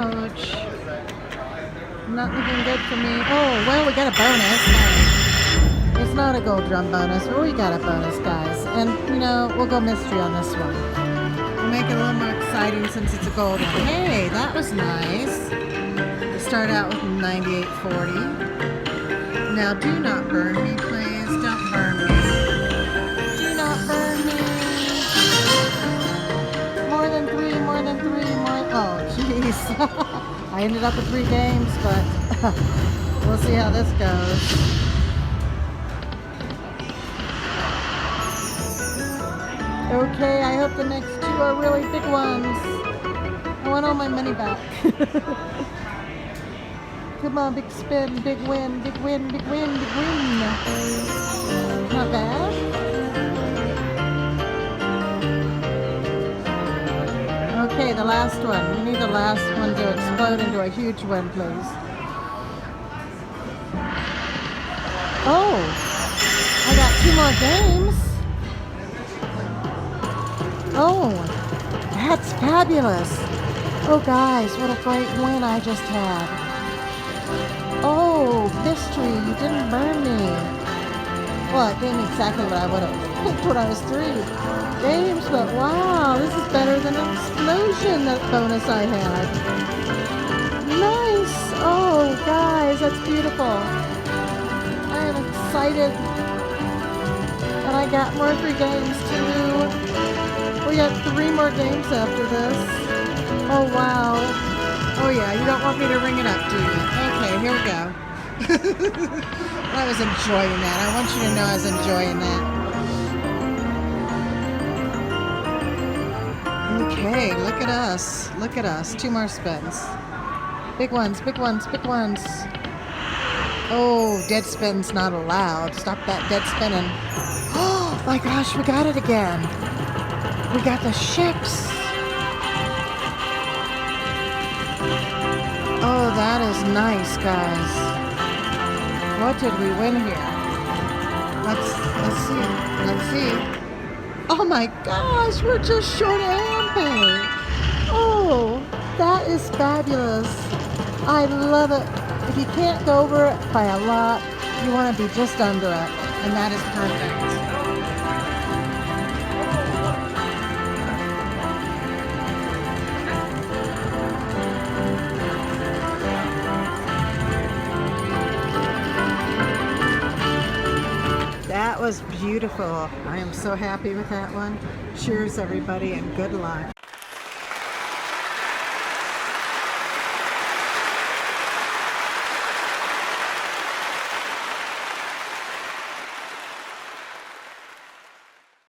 Ouch. Not looking good for me. Oh, well, we got a bonus. Nice. It's not a gold drum bonus, but we got a bonus, guys. And, you know, we'll go mystery on this one. We'll make it a little more exciting since it's a gold one. Hey, that was nice. We start out with 98.40. Now, do not burn me, please. Don't burn me. Do not burn me. More than three, more than three, more. Oh, jeez. I ended up with 3 games, but we'll see how this goes. Okay, I hope the next 2 are really big ones. I want all my money back. Come on, big spin, big win, big win, big win, big win. Not bad. Okay, the last one. We need the last one to explode into a huge win, please. Oh, I got 2 more games. Oh, that's fabulous. Oh, guys, what a great win I just had. Oh, mystery, you didn't burn me. Well, it gave me exactly what I would have picked when I was 3 games, but wow, this is better than an explosion, that bonus I had. Nice. Oh, guys, that's beautiful. I am excited. And I got more free games, too. We got 3 more games after this. Oh, wow. Oh, yeah, you don't want me to ring it up, do you? Okay, here we go. I was enjoying that. I want you to know I was enjoying that. Okay, look at us. Look at us. 2 more spins. Big ones, big ones, big ones. Oh, dead spin's not allowed. Stop that dead spinning. Oh my gosh, we got it again. We got the ships. Oh, that is nice, guys. What did we win here? Let's see. Let's see. Oh my gosh, we're just short of Ampay. Oh, that is fabulous. I love it. If you can't go over it by a lot, you want to be just under it. And that is perfect. That was beautiful. I am so happy with that one. Cheers, everybody, and good luck.